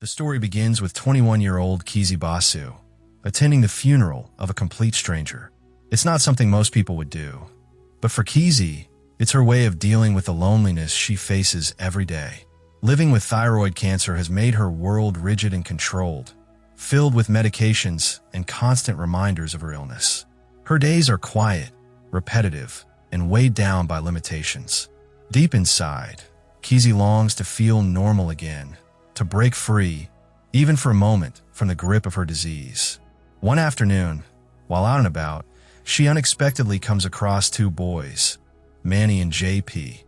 The story begins with 21-year-old Kizzy Basu attending the funeral of a complete stranger. It's not something most people would do, but for Kizzy, it's her way of dealing with the loneliness she faces every day. Living with thyroid cancer has made her world rigid and controlled, filled with medications and constant reminders of her illness. Her days are quiet, repetitive, and weighed down by limitations. Deep inside, Kizzy longs to feel normal again, to break free, even for a moment, from the grip of her disease. One afternoon, while out and about, she unexpectedly comes across two boys, Manny and JP,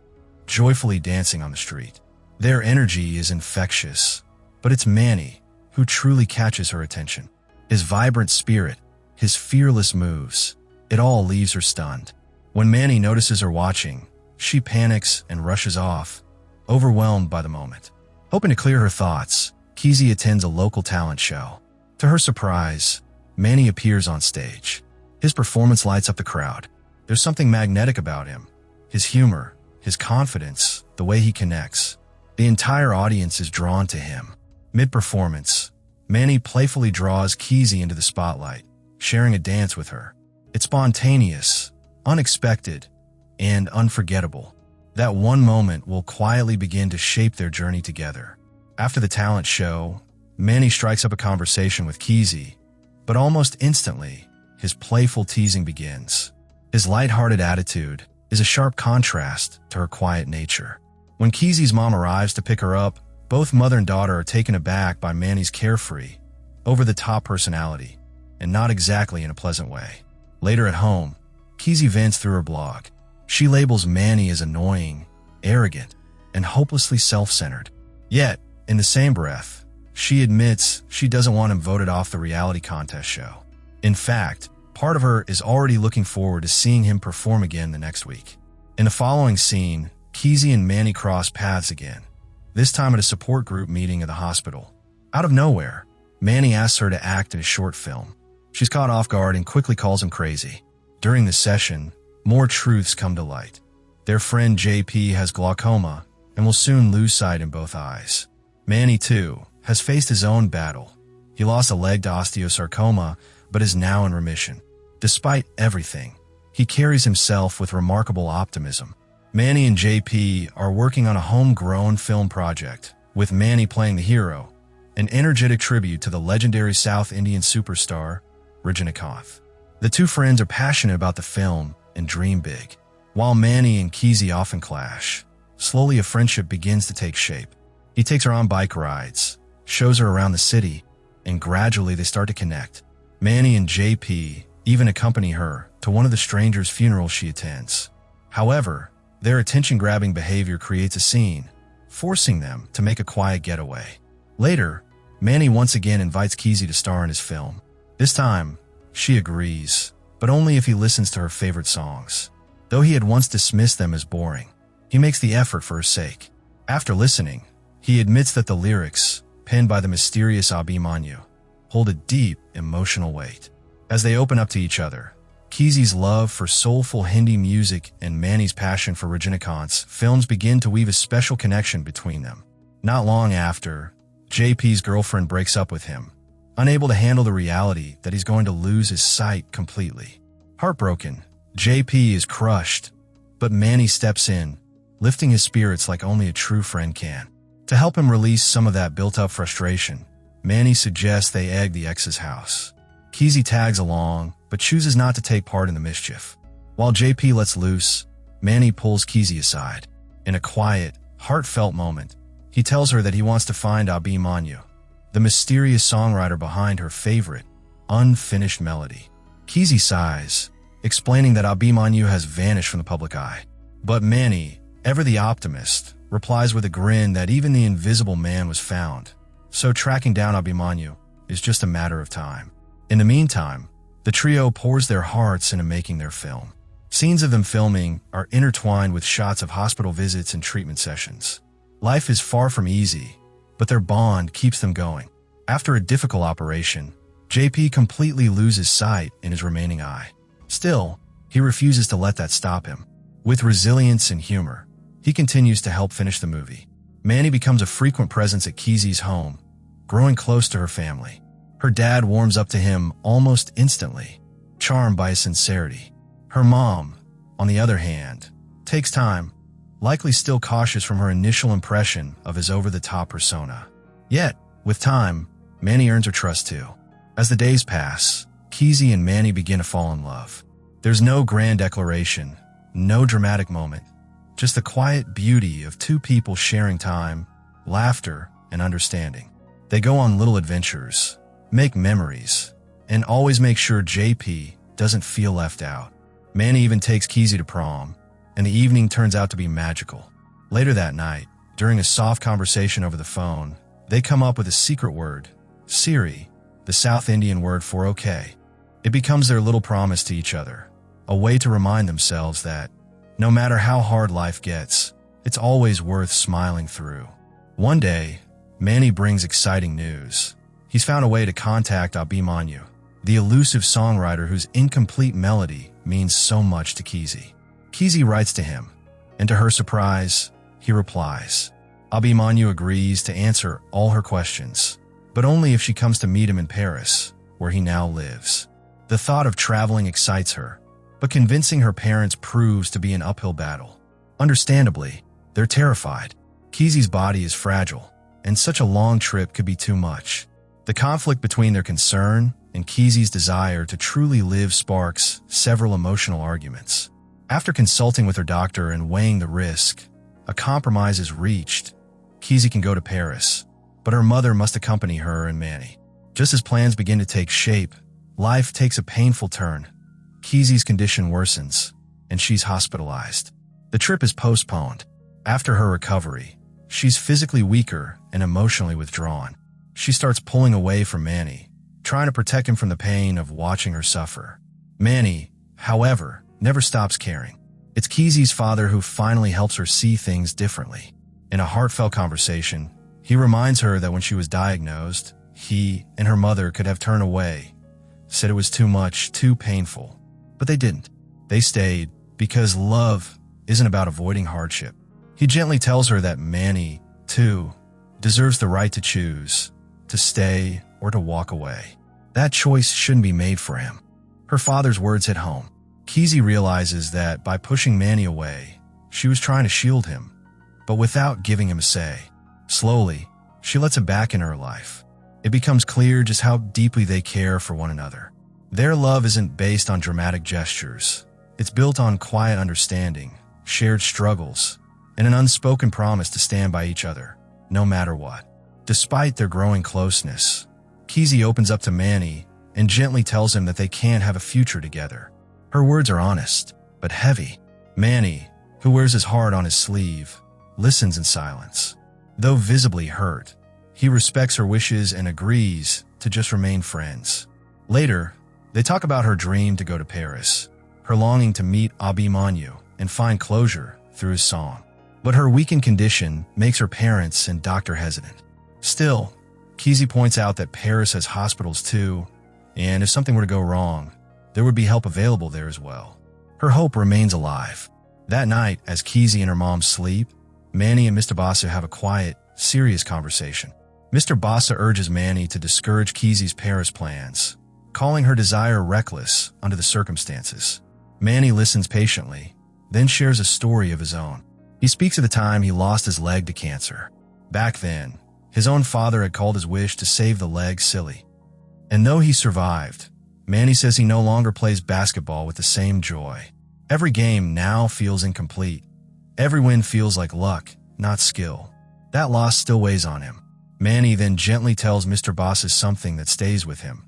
joyfully dancing on the street. Their energy is infectious, but it's Manny who truly catches her attention. His vibrant spirit, his fearless moves, it all leaves her stunned. When Manny notices her watching, she panics and rushes off, overwhelmed by the moment. Hoping to clear her thoughts, Kizzy attends a local talent show. To her surprise, Manny appears on stage. His performance lights up the crowd. There's something magnetic about him. His humor, his confidence, the way he connects. The entire audience is drawn to him. Mid-performance, Manny playfully draws Kizzy into the spotlight, sharing a dance with her. It's spontaneous, unexpected, and unforgettable. That one moment will quietly begin to shape their journey together. After the talent show, Manny strikes up a conversation with Kizzy, but almost instantly, his playful teasing begins. His lighthearted attitude is a sharp contrast to her quiet nature. When Kizzy's mom arrives to pick her up, both mother and daughter are taken aback by Manny's carefree, over-the-top personality, and not exactly in a pleasant way. Later at home, Kizzy vents through her blog. She labels Manny as annoying, arrogant, and hopelessly self-centered. Yet, in the same breath, she admits she doesn't want him voted off the reality contest show. In fact, part of her is already looking forward to seeing him perform again the next week. In the following scene, Kizzy and Manny cross paths again, this time at a support group meeting at the hospital. Out of nowhere, Manny asks her to act in a short film. She's caught off guard and quickly calls him crazy. During the session, more truths come to light. Their friend JP has glaucoma and will soon lose sight in both eyes. Manny, too, has faced his own battle. He lost a leg to osteosarcoma, but is now in remission. Despite everything, he carries himself with remarkable optimism. Manny and JP are working on a homegrown film project, with Manny playing the hero, an energetic tribute to the legendary South Indian superstar, Rajinikanth. The two friends are passionate about the film and dream big. While Manny and Kizzy often clash, slowly a friendship begins to take shape. He takes her on bike rides, shows her around the city, and gradually they start to connect. Manny and JP even accompany her to one of the stranger's funerals she attends. However, their attention-grabbing behavior creates a scene, forcing them to make a quiet getaway. Later, Manny once again invites Kizzy to star in his film. This time, she agrees, but only if he listens to her favorite songs. Though he had once dismissed them as boring, he makes the effort for her sake. After listening, he admits that the lyrics, penned by the mysterious Abhimanyu, hold a deep emotional weight. As they open up to each other, Kizzy's love for soulful Hindi music and Manny's passion for Rajinikanth's films begin to weave a special connection between them. Not long after, JP's girlfriend breaks up with him, unable to handle the reality that he's going to lose his sight completely. Heartbroken, JP is crushed, but Manny steps in, lifting his spirits like only a true friend can. To help him release some of that built-up frustration, Manny suggests they egg the ex's house. Kizzy tags along, but chooses not to take part in the mischief. While JP lets loose, Manny pulls Kizzy aside. In a quiet, heartfelt moment, he tells her that he wants to find Abhimanyu, the mysterious songwriter behind her favorite, unfinished melody. Kizzy sighs, explaining that Abhimanyu has vanished from the public eye. But Manny, ever the optimist, replies with a grin that even the invisible man was found, so tracking down Abhimanyu is just a matter of time. In the meantime, the trio pours their hearts into making their film. Scenes of them filming are intertwined with shots of hospital visits and treatment sessions. Life is far from easy, but their bond keeps them going. After a difficult operation, JP completely loses sight in his remaining eye. Still, he refuses to let that stop him. With resilience and humor, he continues to help finish the movie. Manny becomes a frequent presence at Kizzy's home, growing close to her family. Her dad warms up to him almost instantly, charmed by his sincerity. Her mom, on the other hand, takes time, likely still cautious from her initial impression of his over-the-top persona. Yet, with time, Manny earns her trust too. As the days pass, Keezy and Manny begin to fall in love. There's no grand declaration, no dramatic moment, just the quiet beauty of two people sharing time, laughter, and understanding. They go on little adventures, make memories, and always make sure JP doesn't feel left out. Manny even takes Keezy to prom, and the evening turns out to be magical. Later that night, during a soft conversation over the phone, they come up with a secret word, Siri, the South Indian word for okay. It becomes their little promise to each other, a way to remind themselves that, no matter how hard life gets, it's always worth smiling through. One day, Manny brings exciting news. He's found a way to contact Abhimanyu, the elusive songwriter whose incomplete melody means so much to Keezy. Keezy writes to him, and to her surprise, he replies. Abhimanyu agrees to answer all her questions, but only if she comes to meet him in Paris, where he now lives. The thought of traveling excites her, but convincing her parents proves to be an uphill battle. Understandably, they're terrified. Keezy's body is fragile, and such a long trip could be too much. The conflict between their concern and Keezy's desire to truly live sparks several emotional arguments. After consulting with her doctor and weighing the risk, a compromise is reached. Keezy can go to Paris, but her mother must accompany her and Manny. Just as plans begin to take shape, life takes a painful turn. Keezy's condition worsens, and she's hospitalized. The trip is postponed. After her recovery, she's physically weaker and emotionally withdrawn. She starts pulling away from Manny, trying to protect him from the pain of watching her suffer. Manny, however, never stops caring. It's Keezy's father who finally helps her see things differently. In a heartfelt conversation, he reminds her that when she was diagnosed, he and her mother could have turned away, said it was too much, too painful. But they didn't. They stayed because love isn't about avoiding hardship. He gently tells her that Manny, too, deserves the right to choose, to stay or to walk away. That choice shouldn't be made for him. Her father's words hit home. Keezy realizes that by pushing Manny away, she was trying to shield him, but without giving him a say. Slowly, she lets him back into her life. It becomes clear just how deeply they care for one another. Their love isn't based on dramatic gestures. It's built on quiet understanding, shared struggles, and an unspoken promise to stand by each other, no matter what. Despite their growing closeness, Keezy opens up to Manny and gently tells him that they can't have a future together. Her words are honest, but heavy. Manny, who wears his heart on his sleeve, listens in silence. Though visibly hurt, he respects her wishes and agrees to just remain friends. Later, they talk about her dream to go to Paris, her longing to meet Abhimanyu and find closure through his song. But her weakened condition makes her parents and doctor hesitant. Still, Keezy points out that Paris has hospitals too, and if something were to go wrong, there would be help available there as well. Her hope remains alive. That night, as Keezy and her mom sleep, Manny and Mr. Basu have a quiet, serious conversation. Mr. Basu urges Manny to discourage Keezy's Paris plans, calling her desire reckless under the circumstances. Manny listens patiently, then shares a story of his own. He speaks of the time he lost his leg to cancer. Back then, his own father had called his wish to save the leg silly. And though he survived, Manny says he no longer plays basketball with the same joy. Every game now feels incomplete. Every win feels like luck, not skill. That loss still weighs on him. Manny then gently tells Mr. Boss something that stays with him.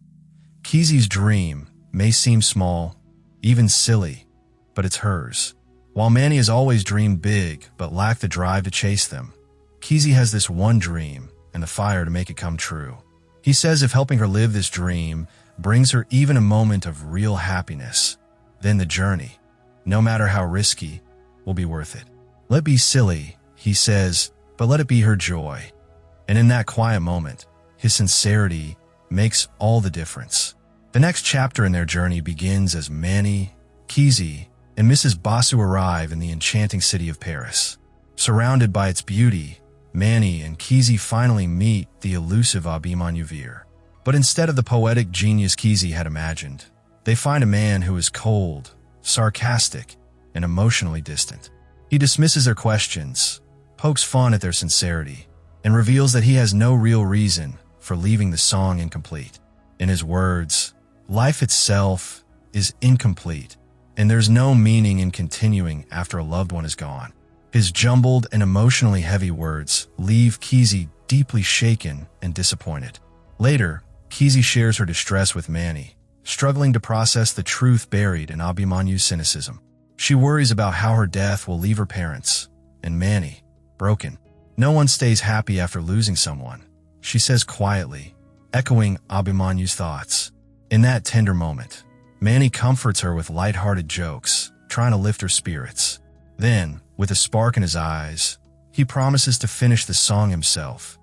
Keezy's dream may seem small, even silly, but it's hers. While Manny has always dreamed big but lacked the drive to chase them, Keezy has this one dream and the fire to make it come true. He says if helping her live this dream brings her even a moment of real happiness, then the journey, no matter how risky, will be worth it. Let it be silly, he says, but let it be her joy. And in that quiet moment, his sincerity makes all the difference. The next chapter in their journey begins as Manny, Keezy, and Mrs. Basu arrive in the enchanting city of Paris. Surrounded by its beauty, Manny and Kesey finally meet the elusive Abimanyuvir. But instead of the poetic genius Kesey had imagined, they find a man who is cold, sarcastic, and emotionally distant. He dismisses their questions, pokes fun at their sincerity, and reveals that he has no real reason for leaving the song incomplete. In his words, life itself is incomplete, and there's no meaning in continuing after a loved one is gone. His jumbled and emotionally heavy words leave Kesey deeply shaken and disappointed. Later, Kesey shares her distress with Manny, struggling to process the truth buried in Abimanyu's cynicism. She worries about how her death will leave her parents, and Manny, broken. No one stays happy after losing someone, she says quietly, echoing Abimanyu's thoughts. In that tender moment, Manny comforts her with lighthearted jokes, trying to lift her spirits. Then, with a spark in his eyes, he promises to finish the song himself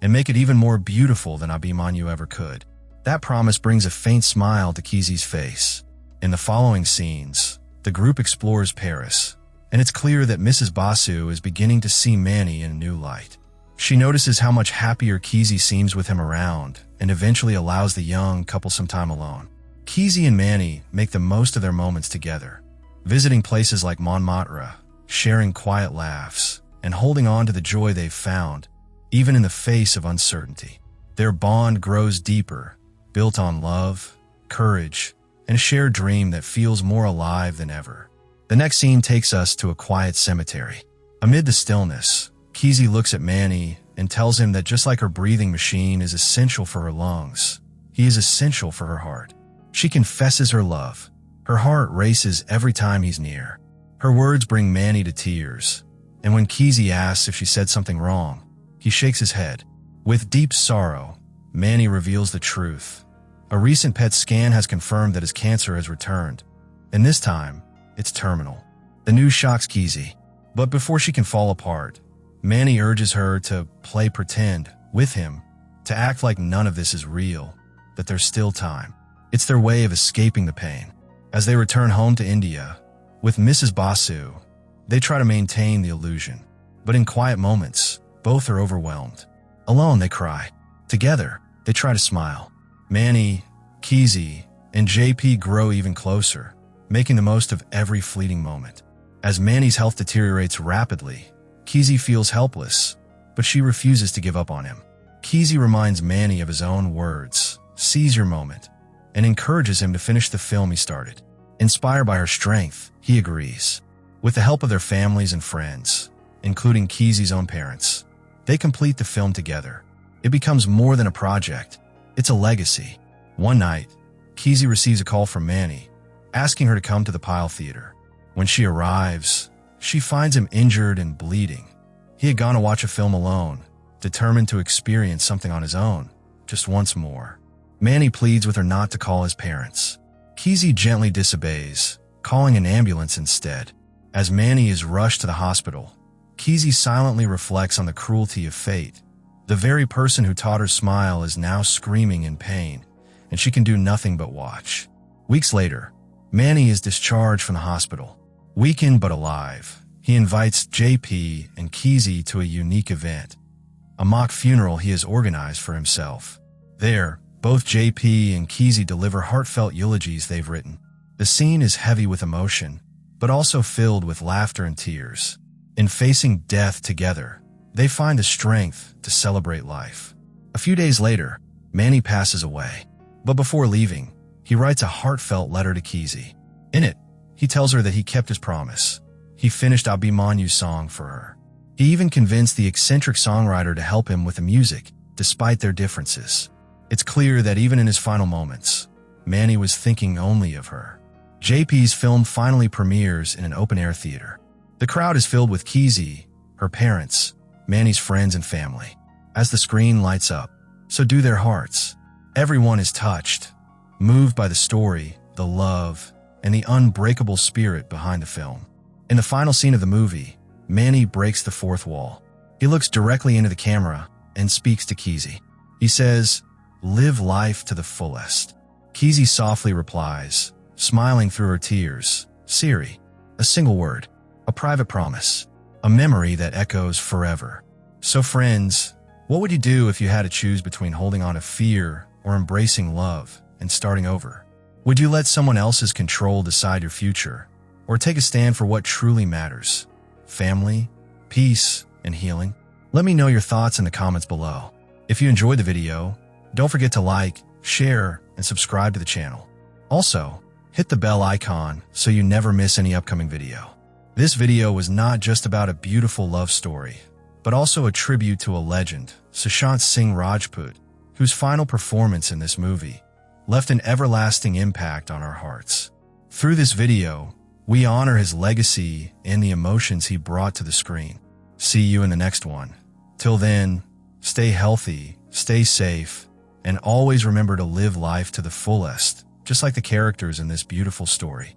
and make it even more beautiful than Abimanyu ever could. That promise brings a faint smile to Kesey's face. In the following scenes, the group explores Paris, and it's clear that Mrs. Basu is beginning to see Manny in a new light. She notices how much happier Kesey seems with him around and eventually allows the young couple some time alone. Kesey and Manny make the most of their moments together, visiting places like Montmartre, sharing quiet laughs, and holding on to the joy they've found, even in the face of uncertainty. Their bond grows deeper, built on love, courage, and a shared dream that feels more alive than ever. The next scene takes us to a quiet cemetery. Amid the stillness, Kesey looks at Manny and tells him that just like her breathing machine is essential for her lungs, he is essential for her heart. She confesses her love. Her heart races every time he's near. Her words bring Manny to tears, and when Kesey asks if she said something wrong, he shakes his head. With deep sorrow, Manny reveals the truth. A recent PET scan has confirmed that his cancer has returned, and this time, it's terminal. The news shocks Kesey, but before she can fall apart, Manny urges her to play pretend with him, to act like none of this is real, that there's still time. It's their way of escaping the pain. As they return home to India, with Mrs. Basu, they try to maintain the illusion. But in quiet moments, both are overwhelmed. Alone, they cry. Together, they try to smile. Manny, Kesey, and JP grow even closer, making the most of every fleeting moment. As Manny's health deteriorates rapidly, Kesey feels helpless, but she refuses to give up on him. Kesey reminds Manny of his own words, "Seize your moment," and encourages him to finish the film he started. Inspired by her strength, he agrees. With the help of their families and friends, including Kesey's own parents, they complete the film together. It becomes more than a project. It's a legacy. One night, Kesey receives a call from Manny, asking her to come to the Pyle Theater. When she arrives, she finds him injured and bleeding. He had gone to watch a film alone, determined to experience something on his own, just once more. Manny pleads with her not to call his parents. Kesey gently disobeys, calling an ambulance instead. As Manny is rushed to the hospital, Kesey silently reflects on the cruelty of fate. The very person who taught her smile is now screaming in pain, and she can do nothing but watch. Weeks later, Manny is discharged from the hospital. Weakened but alive, he invites JP and Kesey to a unique event, a mock funeral he has organized for himself. There, both JP and Kesey deliver heartfelt eulogies they've written. The scene is heavy with emotion, but also filled with laughter and tears. In facing death together, they find the strength to celebrate life. A few days later, Manny passes away. But before leaving, he writes a heartfelt letter to Kesey. In it, he tells her that he kept his promise. He finished Abimanyu's song for her. He even convinced the eccentric songwriter to help him with the music, despite their differences. It's clear that even in his final moments, Manny was thinking only of her. JP's film finally premieres in an open-air theater. The crowd is filled with Kesey, her parents, Manny's friends and family. As the screen lights up, so do their hearts. Everyone is touched, moved by the story, the love, and the unbreakable spirit behind the film. In the final scene of the movie, Manny breaks the fourth wall. He looks directly into the camera and speaks to Kesey. He says, "Live life to the fullest." Kesey softly replies, smiling through her tears, "Siri," a single word, a private promise, a memory that echoes forever. So friends, what would you do if you had to choose between holding on to fear or embracing love and starting over? Would you let someone else's control decide your future, or take a stand for what truly matters? Family, peace, and healing? Let me know your thoughts in the comments below. If you enjoyed the video, don't forget to like, share, and subscribe to the channel. Also, hit the bell icon so you never miss any upcoming video. This video was not just about a beautiful love story, but also a tribute to a legend, Sushant Singh Rajput, whose final performance in this movie left an everlasting impact on our hearts. Through this video, we honor his legacy and the emotions he brought to the screen. See you in the next one. Till then, stay healthy, stay safe, and always remember to live life to the fullest, just like the characters in this beautiful story.